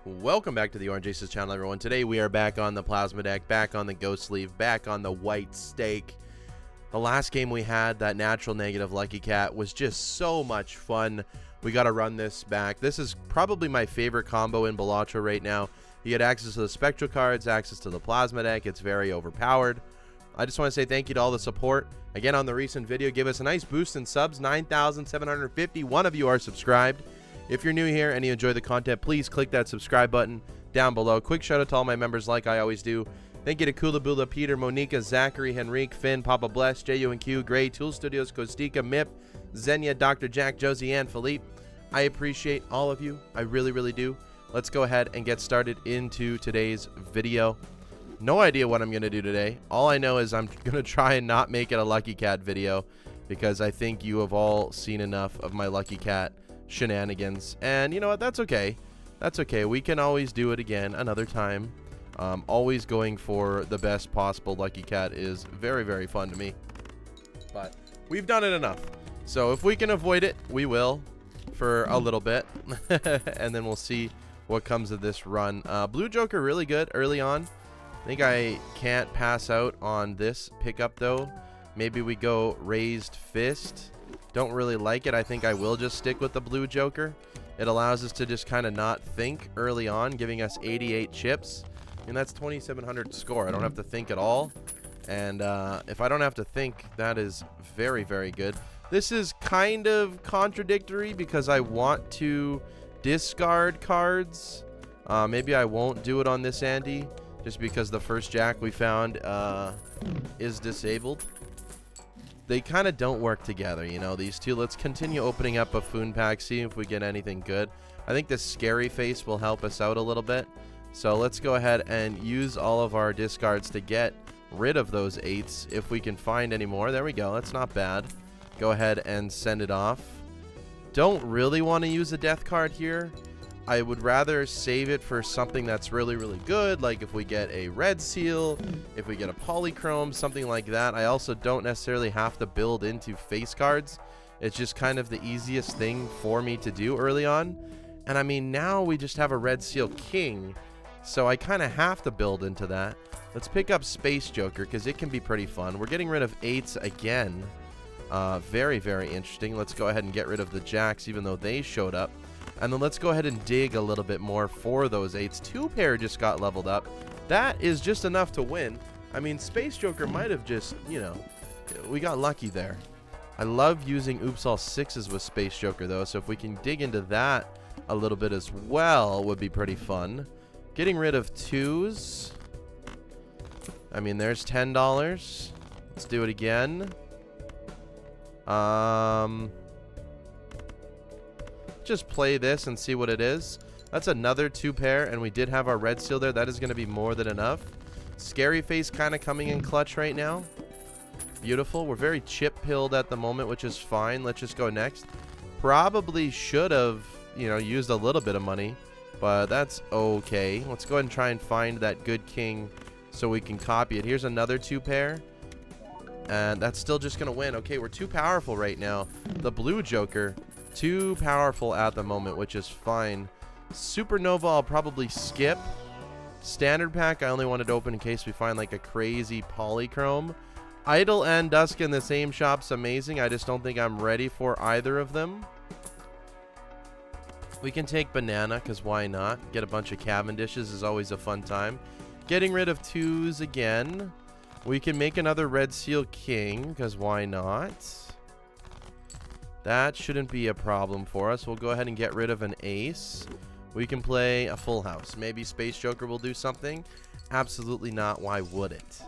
Welcome back to the Orange Aces channel, everyone. Today we are back on the plasma deck, back on the ghost sleeve, back on the white stake. The last game we had, that natural negative Lucky Cat, was just so much fun. We got to run this back. This is probably my favorite combo in Balatro right now. You get access to the spectral cards, access to the plasma deck. It's very overpowered. I just want to say thank you to all the support. Again, on the recent video, give us a nice boost in subs. 9,751 of you are subscribed. If you're new here and you enjoy the content, please click that subscribe button down below. Quick shout out to all my members like I always do. Thank you to Kula Bula, Peter, Monica, Zachary, Henrique, Finn, Papa Bless, JU&Q, Gray, Tool Studios, Kostika, Mip, Zenya, Dr. Jack, Josie, and Philippe. I appreciate all of you. I really, really do. Let's go ahead and get started into today's video. No idea what I'm going to do today. All I know is I'm going to try and not make it a Lucky Cat video because I think you have all seen enough of my Lucky Cat shenanigans, and you know what, that's okay. That's okay. We can always do it again another time. Always going for the best possible Lucky Cat is very, very fun to me, but we've done it enough, so if we can avoid it, we will for a little bit. And then we'll see what comes of this run. Blue Joker really good early on. I think I can't pass out on this pickup though. Maybe we go Raised Fist. Don't really like it. I think I will just stick with the Blue Joker. It allows us to just kind of not think early on, giving us 88 chips. And that's 2,700 score. I don't have to think at all. And if I don't have to think, that is very, very good. This is kind of contradictory because I want to discard cards. Maybe I won't do it on this Andy, just because the first Jack we found is disabled. They kind of don't work together, you know, these two. Let's continue opening up a Buffoon pack, see if we get anything good. I think this Scary Face will help us out a little bit. So let's go ahead and use all of our discards to get rid of those 8s if we can find any more. There we go. That's not bad. Go ahead and send it off. Don't really want to use a death card here. I would rather save it for something that's really, really good, like if we get a red seal, if we get a polychrome, something like that. I also don't necessarily have to build into face cards. It's just kind of the easiest thing for me to do early on. And I mean, now we just have a red seal king, so I kind of have to build into that. Let's pick up Space Joker because it can be pretty fun. We're getting rid of 8s again. Very, very interesting. Let's go ahead and get rid of the Jacks, even though they showed up. And then let's go ahead and dig a little bit more for those 8s. 2 pair just got leveled up. That is just enough to win. I mean, Space Joker might have just, you know, we got lucky there. I love using Oops All 6s with Space Joker, though. So if we can dig into that a little bit as well, would be pretty fun. Getting rid of 2s. I mean, there's $10. Let's do it again. Just play this and see what it is. That's another 2 pair, and we did have our red seal there. That is going to be more than enough. Scary Face kind of coming in clutch right now. Beautiful. We're very chip pilled at the moment, which is fine. Let's just go next. Probably should have, you know, used a little bit of money, but that's okay. Let's go ahead and try and find that good king so we can copy it. Here's another 2 pair, and that's still just going to win. Okay, we're too powerful right now. The Blue Joker, too powerful at the moment, which is fine. Supernova I'll probably skip. Standard pack I only wanted to open in case we find like a crazy polychrome. Idol and Dusk in the same shop's amazing. I just don't think I'm ready for either of them. We can take Banana because why not? Get a bunch of Cavendishes is always a fun time. Getting rid of 2s again. We can make another Red Seal King because why not? That shouldn't be a problem for us. We'll go ahead and get rid of an ace. We can play a full house. Maybe Space Joker will do something. Absolutely not. Why would it?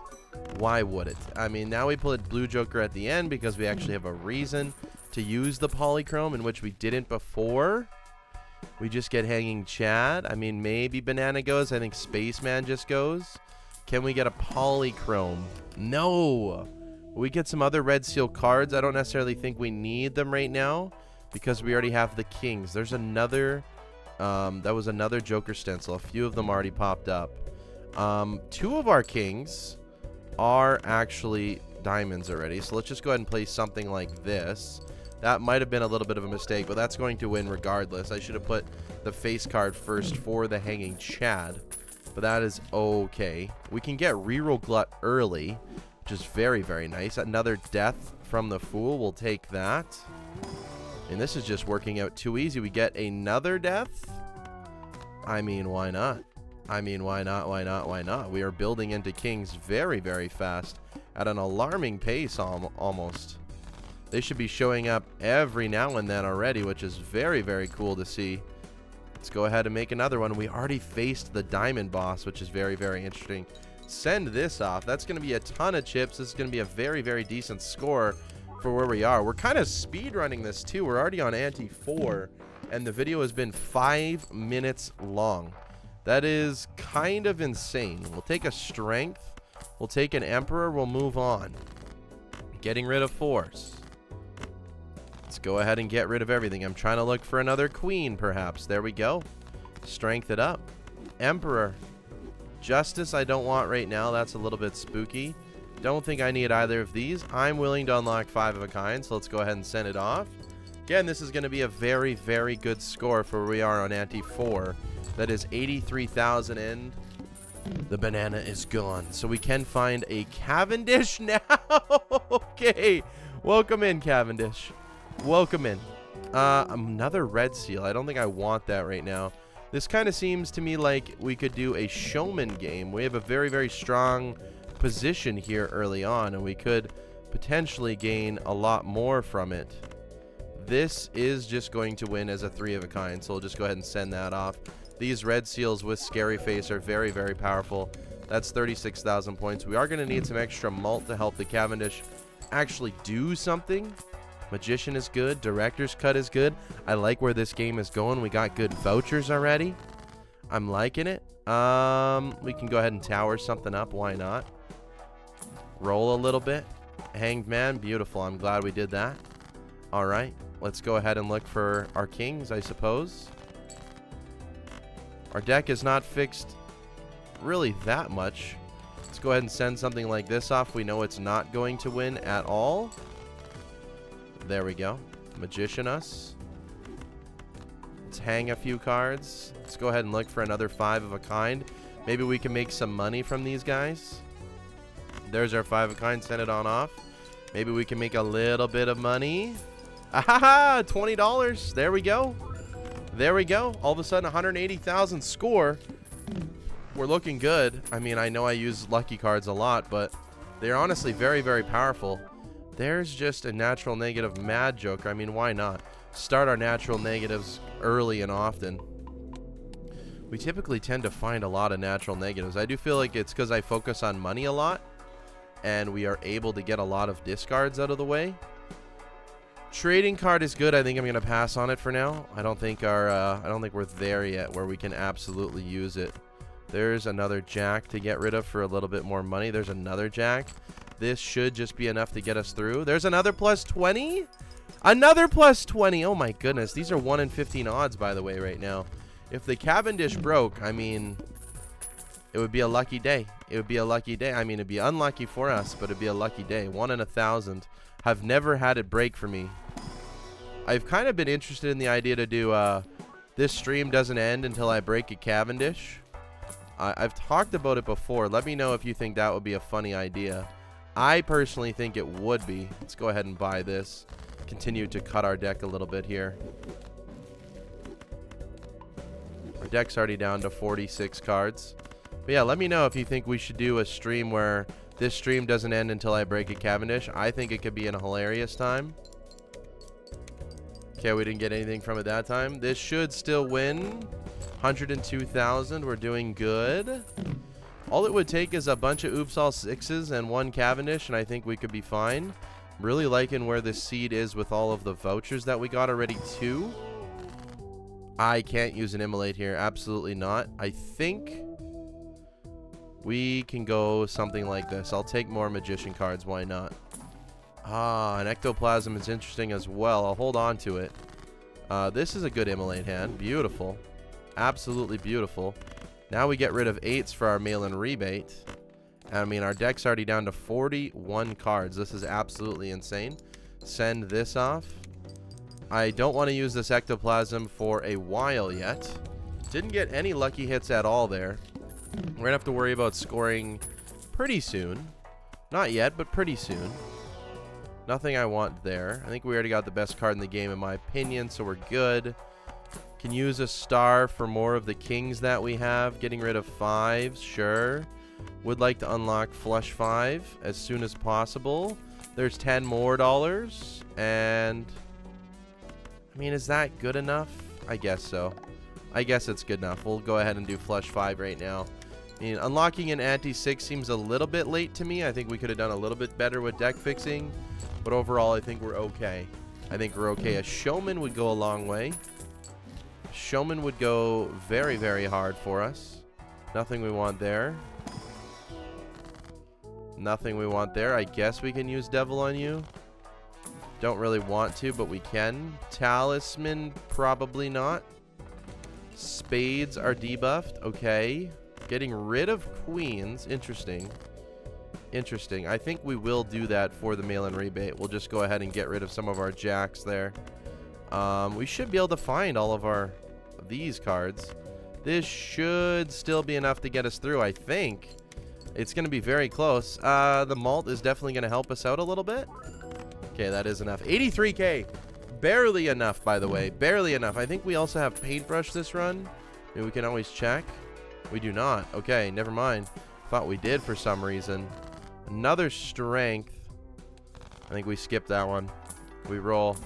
Why would it? I mean, now we put Blue Joker at the end because we actually have a reason to use the polychrome, in which we didn't before. We just get Hanging Chad. I mean, maybe Banana goes. I think Spaceman just goes. Can we get a polychrome? No. We get some other red seal cards. I don't necessarily think we need them right now because we already have the kings. There's another, that was another Joker stencil. A few of them already popped up. 2 of our kings are actually diamonds already. So let's just go ahead and play something like this. That might have been a little bit of a mistake, but that's going to win regardless. I should have put the face card first for the Hanging Chad, but that is okay. We can get reroll Glut early, which is very, very nice. Another death from the Fool. We'll take that. And this is just working out too easy. We get another death. I mean, why not? I mean, why not? Why not? Why not? We are building into kings very, very fast at an alarming pace almost. They should be showing up every now and then already, which is very, very cool to see. Let's go ahead and make another one. We already faced the diamond boss, which is very, very interesting. Send this off. That's going to be a ton of chips. This is going to be a very, very decent score for where we are. We're kind of speed running this too. We're already on ante 4, and the video has been 5 minutes long. That is kind of insane. We'll take a strength. We'll take an emperor. We'll move on. Getting rid of force. Let's go ahead and get rid of everything. I'm trying to look for another queen, perhaps. There we go. Strength it up. Emperor. Justice I don't want right now. That's a little bit spooky. Don't think I need either of these. I'm willing to unlock 5 of a kind, so let's go ahead and send it off. Again, this is going to be a very, very good score for where we are on ante 4. That is 83,000 and the banana is gone. So we can find a Cavendish now. Okay. Welcome in, Cavendish. Welcome in. Another red seal. I don't think I want that right now. This kind of seems to me like we could do a showman game. We have a very, very strong position here early on, and we could potentially gain a lot more from it. This is just going to win as a 3 of a kind, so we'll just go ahead and send that off. These red seals with Scary Face are very, very powerful. That's 36,000 points. We are going to need some extra malt to help the Cavendish actually do something. Magician is good. Director's Cut is good. I like where this game is going. We got good vouchers already. I'm liking it. We can go ahead and tower something up. Why not? Roll a little bit. Hanged Man. Beautiful. I'm glad we did that. All right. Let's go ahead and look for our kings, I suppose. Our deck is not fixed really that much. Let's go ahead and send something like this off. We know it's not going to win at all. There we go. Magician us. Let's hang a few cards. Let's go ahead and look for another 5 of a kind. Maybe we can make some money from these guys. There's our 5 of a kind. Send it on off. Maybe we can make a little bit of money. Ahaha! $20. There we go. There we go. All of a sudden, 180,000 score. We're looking good. I mean, I know I use lucky cards a lot, but they're honestly very, very powerful. There's just a natural negative Mad Joker. I mean, why not? Start our natural negatives early and often. We typically tend to find a lot of natural negatives. I do feel like it's because I focus on money a lot, and we are able to get a lot of discards out of the way. Trading card is good. I think I'm going to pass on it for now. I don't think we're there yet where we can absolutely use it. There's another jack to get rid of for a little bit more money. There's another jack. This should just be enough to get us through. There's another plus 20. Another plus 20. Oh my goodness. These are 1 in 15 odds, by the way, right now. If the Cavendish broke, I mean, it would be a lucky day. It would be a lucky day. I mean, it'd be unlucky for us, but it'd be a lucky day. 1 in 1,000. Have never had it break for me. I've kind of been interested in the idea to do this stream doesn't end until I break a Cavendish. I've talked about it before. Let me know if you think that would be a funny idea. I personally think it would be. Let's go ahead and buy this. Continue to cut our deck a little bit here. Our deck's already down to 46 cards. But yeah, let me know if you think we should do a stream where this stream doesn't end until I break a Cavendish. I think it could be a hilarious time. Okay, we didn't get anything from it that time. This should still win. 102,000. We're doing good. All it would take is a bunch of oops all 6s and 1 Cavendish, and I think we could be fine. I'm really liking where this seed is with all of the vouchers that we got already too. I can't use an immolate here. Absolutely not. I think we can go something like this. I'll take more magician cards. Why not? Ah, an ectoplasm is interesting as well. I'll hold on to it. This is a good immolate hand. Beautiful. Absolutely beautiful. Now we get rid of 8s for our mail-in rebate. I mean, our deck's already down to 41 cards. This is absolutely insane. Send this off. I don't want to use this ectoplasm for a while yet. Didn't get any lucky hits at all there. We're going to have to worry about scoring pretty soon. Not yet, but pretty soon. Nothing I want there. I think we already got the best card in the game in my opinion, so we're good. Can use a star for more of the kings that we have. Getting rid of 5s, sure. Would like to unlock flush 5 as soon as possible. There's $10 more. And I mean, is that good enough? I guess so. I guess it's good enough. We'll go ahead and do flush 5 right now. I mean, unlocking an anti-6 seems a little bit late to me. I think we could have done a little bit better with deck fixing. But overall, I think we're okay. I think we're okay. A showman would go a long way. Showman would go very, very hard for us. Nothing we want there. Nothing we want there. I guess we can use Devil on you. Don't really want to, but we can. Talisman, probably not. Spades are debuffed. Okay. Getting rid of queens. Interesting. Interesting. I think we will do that for the mail-in rebate. We'll just go ahead and get rid of some of our jacks there. We should be able to find all of these cards. This should still be enough to get us through, I think. It's going to be very close. The malt is definitely going to help us out a little bit. Okay, that is enough. 83k. Barely enough, by the way. Barely enough. I think we also have paintbrush this run. Maybe we can always check. We do not. Okay, never mind. Thought we did for some reason. Another strength. I think we skipped that one. We roll.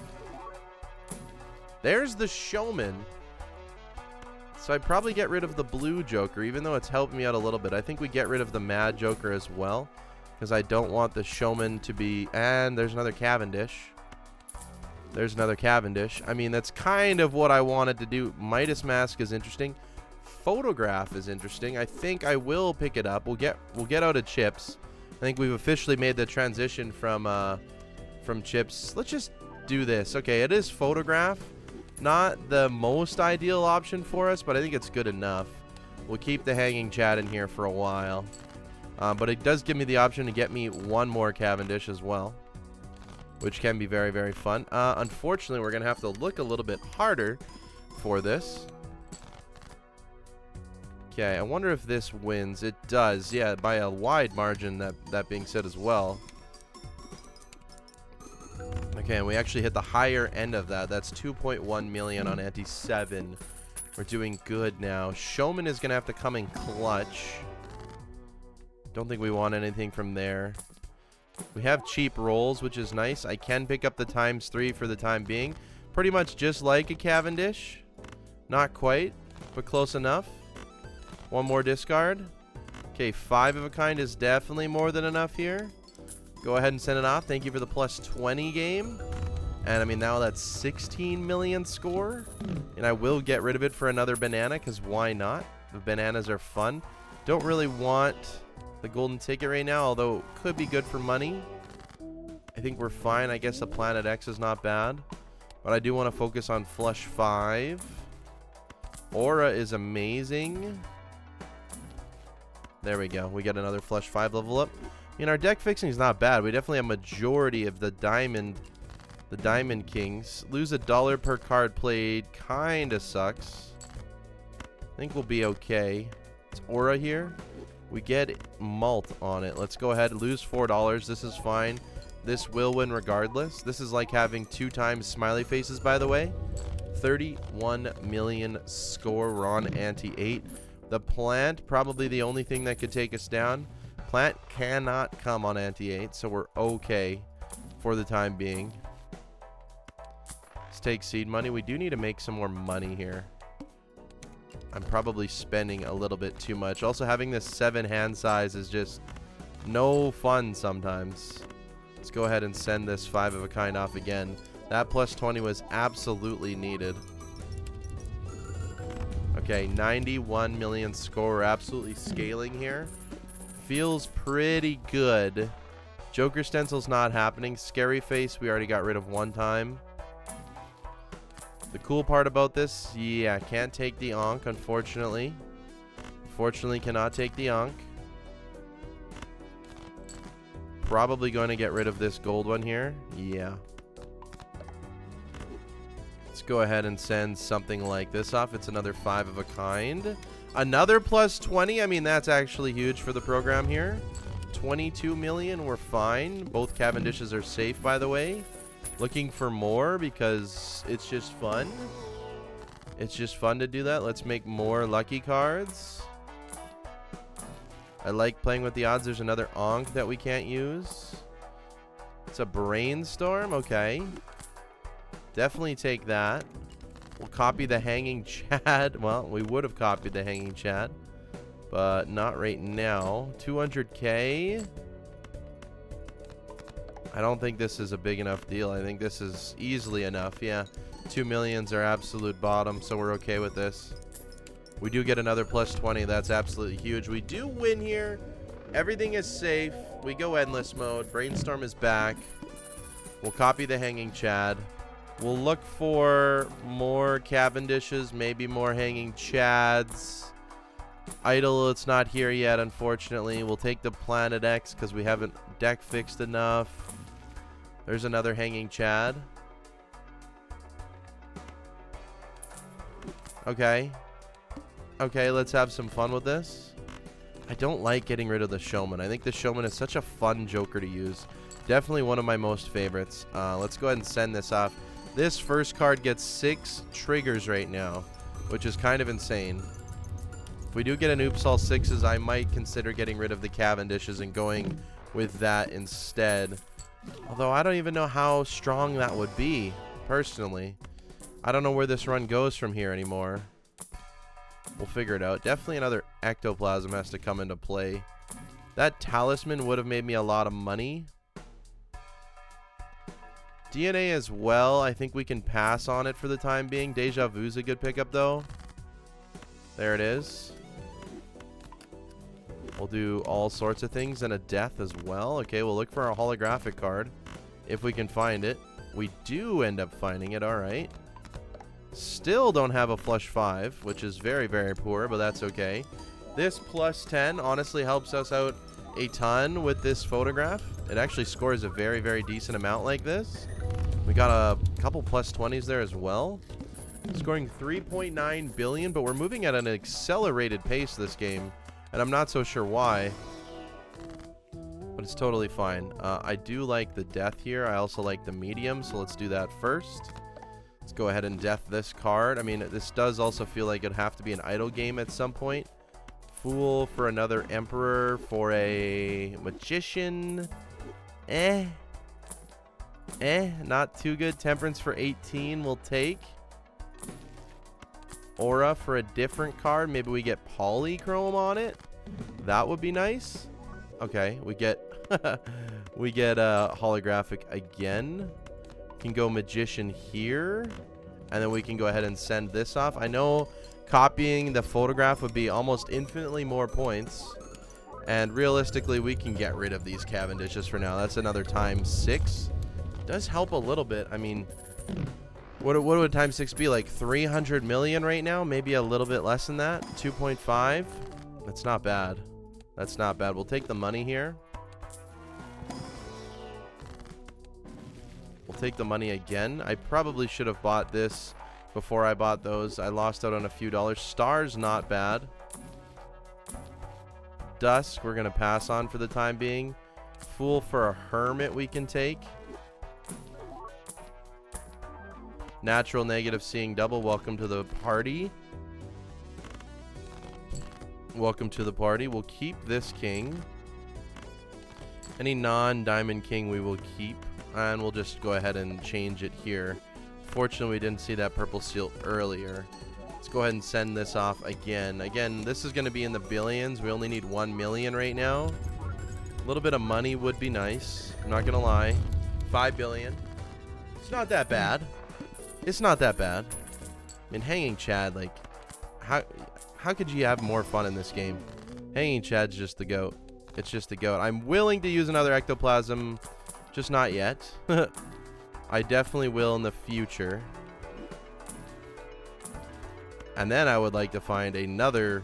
There's the showman. So I'd probably get rid of the blue joker, even though it's helped me out a little bit. I think we get rid of the mad joker as well, because I don't want the showman to be... And there's another Cavendish. There's another Cavendish. I mean, that's kind of what I wanted to do. Midas Mask is interesting. Photograph is interesting. I think I will pick it up. We'll get out of chips. I think we've officially made the transition from chips. Let's just do this. Okay, it is photograph. Not the most ideal option for us, but I think it's good enough. We'll keep the hanging chat in here for a while. But it does give me the option to get me one more Cavendish as well, which can be very, very fun. Unfortunately, we're going to have to look a little bit harder for this. Okay, I wonder if this wins. It does, yeah, by a wide margin, that being said as well. Okay, and we actually hit the higher end of that. That's 2.1 million on anti-7. We're doing good now. Showman is going to have to come in clutch. Don't think we want anything from there. We have cheap rolls, which is nice. I can pick up the ×3 for the time being. Pretty much just like a Cavendish. Not quite, but close enough. One more discard. Okay, 5 of a kind is definitely more than enough here. Go ahead and send it off. Thank you for the +20 game. And I mean, now that's 16 million score. And I will get rid of it for another banana, because why not? The bananas are fun. Don't really want the golden ticket right now, although it could be good for money. I think we're fine. I guess the Planet X is not bad. But I do want to focus on flush 5. Aura is amazing. There we go. We get another flush 5 level up. I mean, our deck fixing is not bad. We definitely have majority of the diamond kings. Lose $1 per card played. Kinda sucks. I think we'll be okay. It's aura here. We get malt on it. Let's go ahead and lose $4. This is fine. This will win regardless. This is like having 2 times smiley faces, by the way. 31 million score. We're on anti-8. The plant, probably the only thing that could take us down. Plant cannot come on anti-8, so we're okay for the time being. Let's take seed money. We do need to make some more money here. I'm probably spending a little bit too much. Also, having this 7 hand size is just no fun sometimes. Let's go ahead and send this 5 of a kind off again. That +20 was absolutely needed. Okay, 91 million score. We're absolutely scaling here. Feels pretty good. Joker Stencil's not happening. Scary Face, we already got rid of 1 time. The cool part about this, yeah, can't take the Ankh, unfortunately. Unfortunately, cannot take the Ankh. Probably going to get rid of this gold one here. Yeah. go ahead and send something like this off. It's another 5 of a kind. Another plus 20. I mean, that's actually huge for the program here. 22 million. We're fine. Both Cavendishes are safe, by the way. Looking for more because it's just fun. It's just fun to do that. Let's make more lucky cards. I like playing with the odds. There's another Onk that we can't use. It's a brainstorm. Okay. Definitely take that. We'll copy the hanging Chad. Well, we would have copied the hanging Chad, but not right now. 200K. I don't think this is a big enough deal. I think this is easily enough. Yeah. 2 millions are absolute bottom, so we're okay with this. We do get another plus 20. That's absolutely huge. We do win here. Everything is safe. We go endless mode. Brainstorm is back. We'll copy the hanging Chad. We'll look for more Cavendishes, maybe more hanging Chads. Idle, it's not here yet, unfortunately. We'll take the Planet X because we haven't deck fixed enough. There's another hanging Chad. Okay. Okay, let's have some fun with this. I don't like getting rid of the Showman. I think the Showman is such a fun Joker to use. Definitely one of my most favorites. Let's go ahead and send this off. This first card gets 6 triggers right now, which is kind of insane. If we do get an Oops All Sixes, I might consider getting rid of the Cavendishes and going with that instead. Although I don't even know how strong that would be, personally. I don't know where this run goes from here anymore. We'll figure it out. Definitely another Ectoplasm has to come into play. That Talisman would have made me a lot of money. DNA as well. I think we can pass on it for the time being. Deja Vu's a good pickup, though. There it is. We'll do all sorts of things and a death as well. Okay, we'll look for our holographic card if we can find it. We do end up finding it. All right. Still don't have a flush 5, which is very, very poor, but that's okay. This plus 10 honestly helps us out a ton with this photograph. It actually scores a very, very decent amount like this. We got a couple plus 20s there as well. Scoring 3.9 billion, but we're moving at an accelerated pace this game, and I'm not so sure why, but it's totally fine. I do like the death here. I also like the medium, so let's do that first. Let's go ahead and death this card. I mean, this does also feel like it'd have to be an idle game at some point. Fool for another Emperor, for a Magician. Not too good. Temperance for 18 we'll take. Aura for a different card. Maybe we get Polychrome on it. That would be nice. Okay, we get we get holographic again. Can go Magician here, and then we can go ahead and send this off. I know copying the photograph would be almost infinitely more points, and realistically we can get rid of these Cavendishes for now. That's another times 6. Does help a little bit. I mean, what would times 6 be? Like 300 million right now? Maybe a little bit less than that. 2.5. That's not bad. That's not bad. We'll take the money here. We'll take the money again. I probably should have bought this before I bought those. I lost out on a few dollars. Stars, not bad. Dusk, we're going to pass on for the time being. Fool for a Hermit we can take. Natural negative seeing double. Welcome to the party. Welcome to the party. We'll keep this king. Any non-diamond king we will keep. And we'll just go ahead and change it here. Fortunately, we didn't see that purple seal earlier. Let's go ahead and send this off again. Again, this is going to be in the billions. We only need 1 million right now. A little bit of money would be nice. I'm not going to lie. 5 billion. It's not that bad. It's not that bad. I mean, Hanging Chad, like, how could you have more fun in this game? Hanging Chad's just the GOAT. It's just the GOAT. I'm willing to use another Ectoplasm. Just not yet. I definitely will in the future. And then I would like to find another...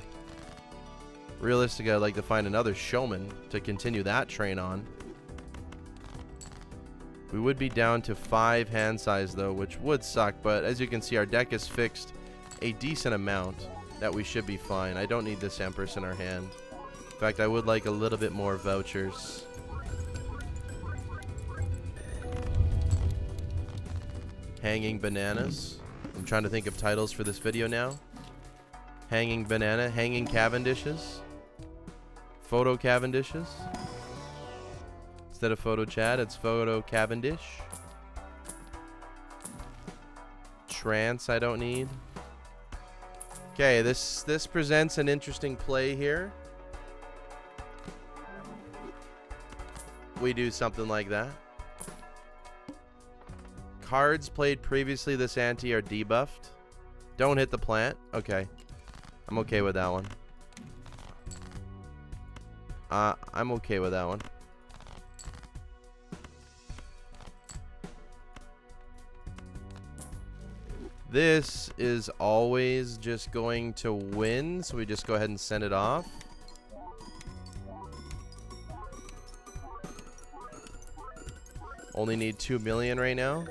Realistically, I'd like to find another Showman to continue that train on. We would be down to 5 hand size though, which would suck, but as you can see, our deck is fixed a decent amount that we should be fine. I don't need this Empress in our hand. In fact, I would like a little bit more vouchers. Hanging bananas. I'm trying to think of titles for this video now. Hanging banana, hanging Cavendishes. Photo Cavendishes. Instead of photo Chad, it's photo Cavendish. Trance I don't need. Okay, this presents an interesting play here. We do something like that. Cards played previously this ante are debuffed. Don't hit the plant. Okay. I'm okay with that one. I'm okay with that one. This is always just going to win, so we just go ahead and send it off. Only need 2 million right now.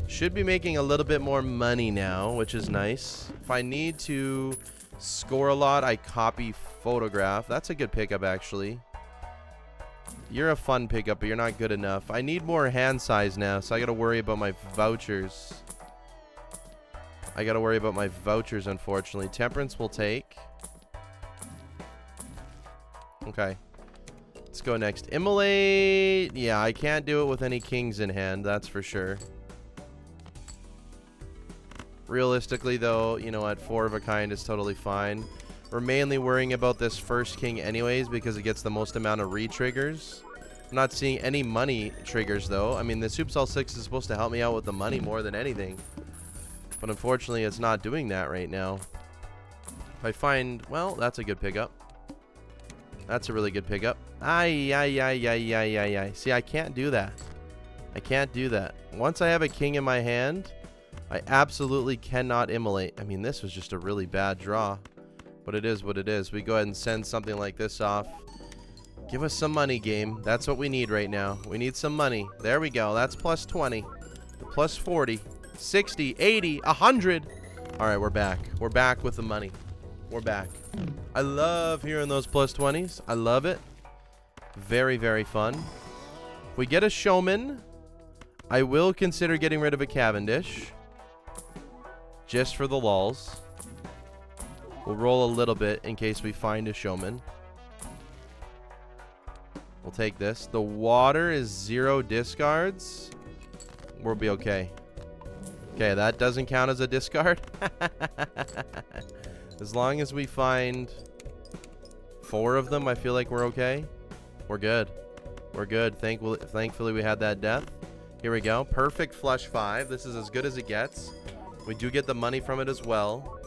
Should be making a little bit more money now, which is nice. If I need to score a lot, I copy photograph. That's a good pickup, actually. You're a fun pickup, but you're not good enough. I need more hand size now, so I got to worry about my vouchers. Unfortunately. Temperance will take. Okay. Let's go next. Immolate. Yeah, I can't do it with any kings in hand, that's for sure. Realistically, though, you know, at 4 of a kind is totally fine. We're mainly worrying about this first king anyways because it gets the most amount of re-triggers. I'm not seeing any money triggers, though. I mean, the Supercell 6 is supposed to help me out with the money more than anything. But unfortunately, it's not doing that right now. If I find... Well, that's a good pickup. That's a really good pickup. See, I can't do that. I can't do that. Once I have a king in my hand, I absolutely cannot immolate. I mean, this was just a really bad draw. But it is what it is. We go ahead and send something like this off. Give us some money, game. That's what we need right now. We need some money. There we go. That's plus 20. Plus 40. 60. 80. 100. All right, we're back. We're back with the money. We're back. I love hearing those plus 20s. I love it. Very, very fun. If we get a showman, I will consider getting rid of a Cavendish. Just for the lulz. We'll roll a little bit in case we find a showman. We'll take this. The water is 0 discards. We'll be okay. Okay, that doesn't count as a discard. As long as we find 4 of them, I feel like we're okay. We're good. We're good. Thankfully, we had that death. Here we go. Perfect flush 5. This is as good as it gets. We do get the money from it as well.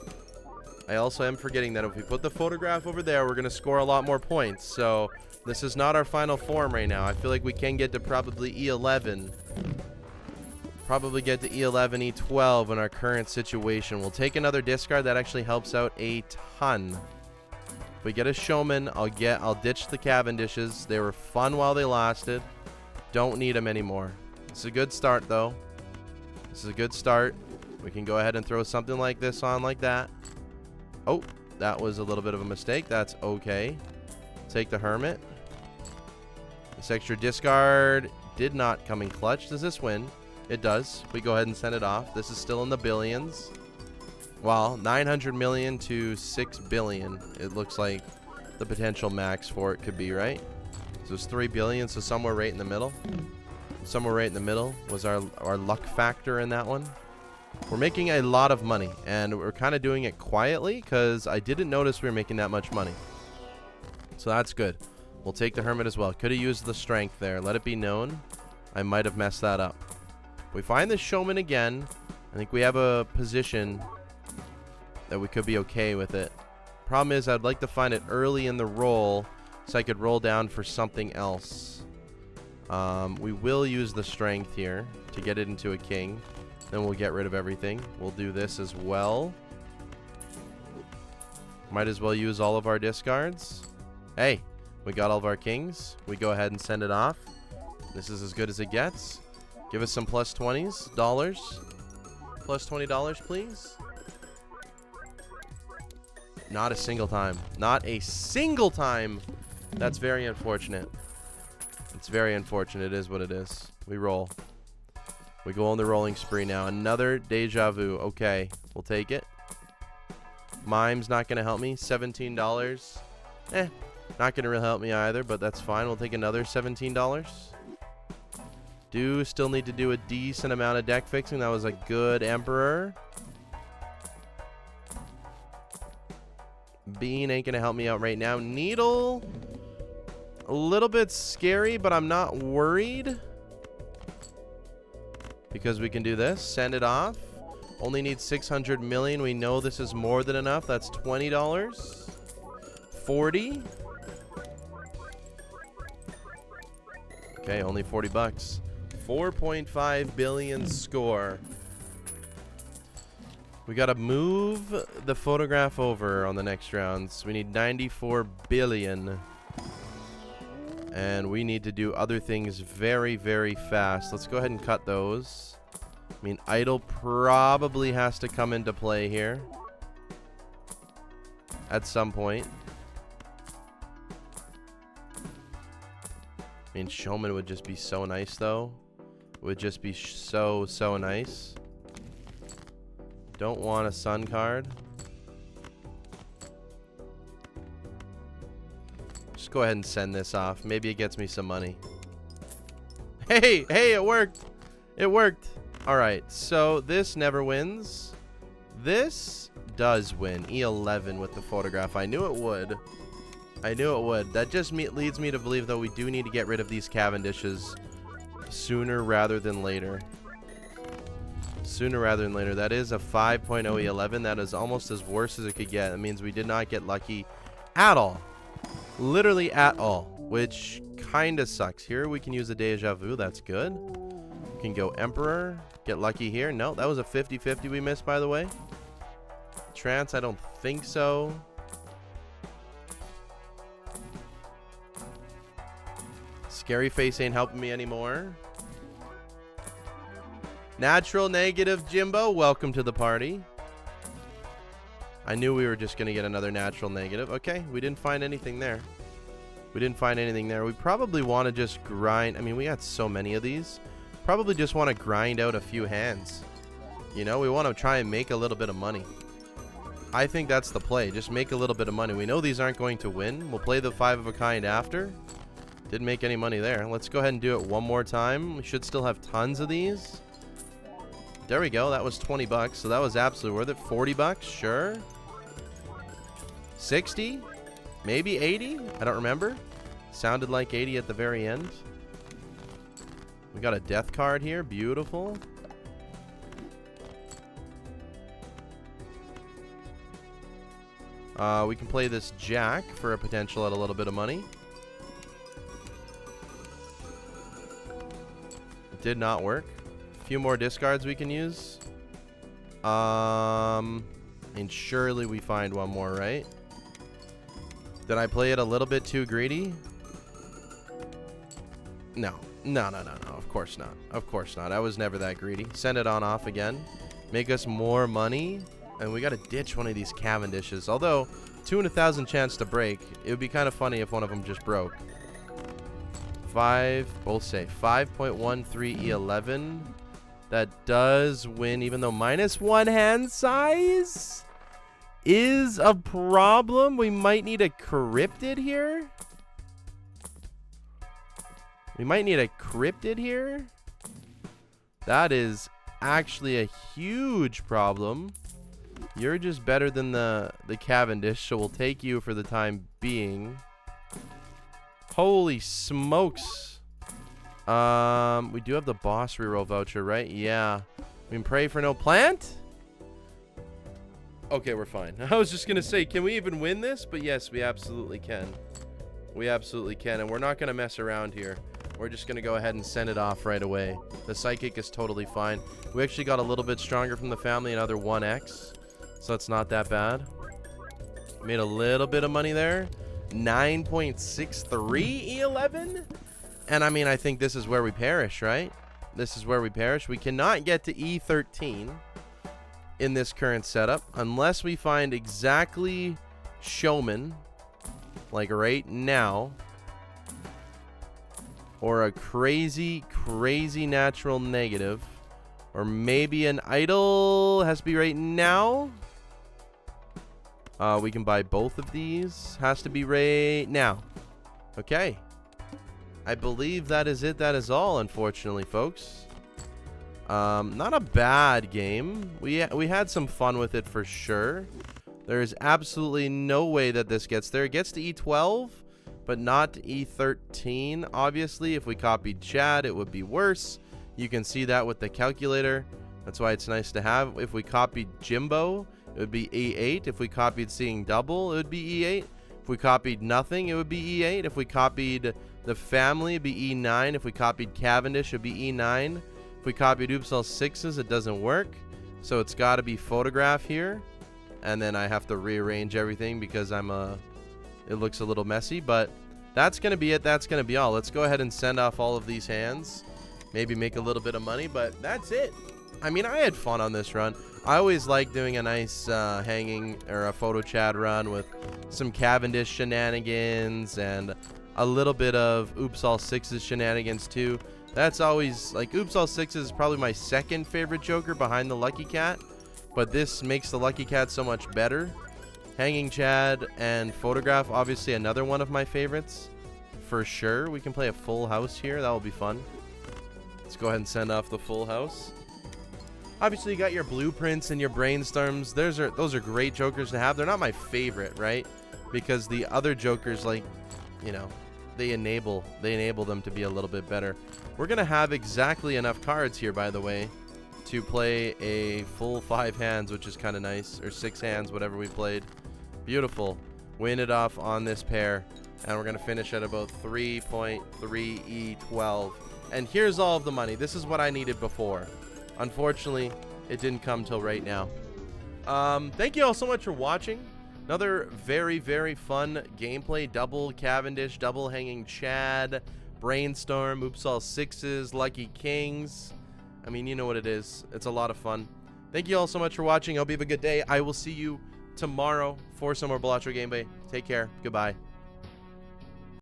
I also am forgetting that if we put the photograph over there, we're going to score a lot more points. So this is not our final form right now. I feel like we can get to probably E11. Probably get to E11, E12 in our current situation. We'll take another discard. That actually helps out a ton. If we get a showman, I'll ditch the Cavendishes. They were fun while they lasted. Don't need them anymore. It's a good start, though. This is a good start. We can go ahead and throw something like this on like that. Oh, that was a little bit of a mistake. That's okay. Take the Hermit. This extra discard did not come in clutch. Does this win? It does. We go ahead and send it off. This is still in the billions. Well, 900 million to 6 billion. It looks like the potential max for it could be, right? So it's 3 billion, so somewhere right in the middle. Somewhere right in the middle was our luck factor in that one. We're making a lot of money, and we're kind of doing it quietly because I didn't notice we were making that much money. So that's good. We'll take the Hermit as well. Could have used the strength there. Let it be known. I might have messed that up. If we find the showman again, I think we have a position that we could be okay with it. Problem is, I'd like to find it early in the roll so I could roll down for something else. We will use the strength here to get it into a king. Then we'll get rid of everything. We'll do this as well. Might as well use all of our discards. Hey, we got all of our kings. We go ahead and send it off. This is as good as it gets. Give us some plus 20s. Dollars. Plus $20, please. Not a single time. Not a single time. That's very unfortunate. It's very unfortunate. It is what it is. We roll. We go on the rolling spree now. Another deja vu. Okay. We'll take it. Mime's not going to help me. $17. Not going to really help me either, but that's fine. We'll take another $17. Do still need to do a decent amount of deck fixing. That was a good Emperor. Bean ain't going to help me out right now. Needle. A little bit scary, but I'm not worried. Because we can do this. Send it off. Only need 600 million. We know this is more than enough. That's $20. 40. Okay, only 40 bucks. 4.5 billion score. We got to move the photograph over on the next rounds. We need 94 billion. And we need to do other things very, very fast. Let's go ahead and cut those. I mean, idle probably has to come into play here. At some point. I mean, Showman would just be so nice, though. Would just be so, so nice. Don't want a Sun card. Just go ahead and send this off. Maybe it gets me some money. Hey, it worked. It worked. All right, so this never wins. This does win. E11 with the photograph. I knew it would. I knew it would. That just leads me to believe, though, we do need to get rid of these Cavendishes sooner rather than later. Sooner rather than later. That is a 5.0 E11. That is almost as worse as it could get. That means we did not get lucky at all. Literally at all. Which kind of sucks. Here we can use a Deja Vu. That's good. We can go Emperor. Get lucky here. No, that was a 50-50 we missed, by the way. Trance, I don't think so. Scary Face ain't helping me anymore. Natural negative Jimbo, welcome to the party. I knew we were just going to get another natural negative. Okay, we didn't find anything there. We didn't find anything there. We probably want to just grind. I mean, we got so many of these. Probably just want to grind out a few hands. You know, we want to try and make a little bit of money. I think that's the play. Just make a little bit of money. We know these aren't going to win. We'll play the 5 of a kind after. Didn't make any money there. Let's go ahead and do it one more time. We should still have tons of these. There we go. That was 20 bucks. So that was absolutely worth it. 40 bucks. Sure. 60? Maybe 80? I don't remember. Sounded like 80 at the very end. We got a death card here. Beautiful. We can play this Jack for a potential at a little bit of money. It did not work. A few more discards we can use. And surely we find one more, right? Did I play it a little bit too greedy? No. No. Of course not. Of course not. I was never that greedy. Send it on off again. Make us more money. And we got to ditch one of these Cavendishes. Although, 2 in 1,000 chance to break. It would be kind of funny if one of them just broke. We'll say 5.13 E11. That does win, even though -1 hand size is a problem. We might need a cryptid here. We might need a cryptid here. That is actually a huge problem. You're just better than the Cavendish, so we'll take you for the time being. Holy smokes. We do have the boss reroll voucher, right? Yeah. We can pray for no plant? Okay, we're fine. I was just going to say, can we even win this? But yes, we absolutely can. We absolutely can, and we're not going to mess around here. We're just going to go ahead and send it off right away. The Psychic is totally fine. We actually got a little bit stronger from the family, another 1x. So it's not that bad. Made a little bit of money there. 9.63 E11. And I mean, I think this is where we perish, right? this is where we perish. We cannot get to E13 in this current setup unless we find exactly showman, like right now, or a crazy natural negative, or maybe an idle. Has to be right now. We can buy both of these. Has to be right now. Okay. I believe that is it. That is all, unfortunately, folks. Not a bad game. We had some fun with it for sure. There is absolutely no way that this gets there. It gets to E12, but not to E13. Obviously, if we copied Chad, it would be worse. You can see that with the calculator. That's why it's nice to have. If we copied Jimbo, it would be E8. If we copied Seeing Double, it would be E8. If we copied Nothing, it would be E8. If we copied The Family, it would be E9. If we copied Cavendish, it would be E9. If we copied Oops All Sixes, it doesn't work. So it's got to be Photograph here. And then I have to rearrange everything because it looks a little messy. But that's going to be it. That's going to be all. Let's go ahead and send off all of these hands. Maybe make a little bit of money, but that's it. I mean, I had fun on this run. I always like doing a nice hanging or a photo chat run with some Cavendish shenanigans and a little bit of Oops All Sixes shenanigans too. That's always, like, Oops All Sixes is probably my second favorite Joker behind the Lucky Cat, but this makes the Lucky Cat so much better. Hanging Chad and Photograph, obviously another one of my favorites for sure. We can play a full house here. That will be fun. Let's go ahead and send off the full house. Obviously, you got your blueprints and your brainstorms. Those are great Jokers to have. They're not my favorite, right? Because the other Jokers, like, you know, they enable them to be a little bit better. We're gonna have exactly enough cards here, by the way, to play a full 5 hands, which is kind of nice, or 6 hands, whatever we played. Beautiful. Win it off on this pair, and we're gonna finish at about 3.3 E12. And here's all of the money. This is what I needed before. Unfortunately, it didn't come till right now. Thank you all so much for watching. Another very fun gameplay. Double Cavendish, double Hanging Chad, Brainstorm, Oops All Sixes, Lucky Kings. I mean, you know what it is. It's a lot of fun. Thank you all so much for watching. I hope you have a good day. I will see you tomorrow for some more Balatro gameplay. Take care. Goodbye.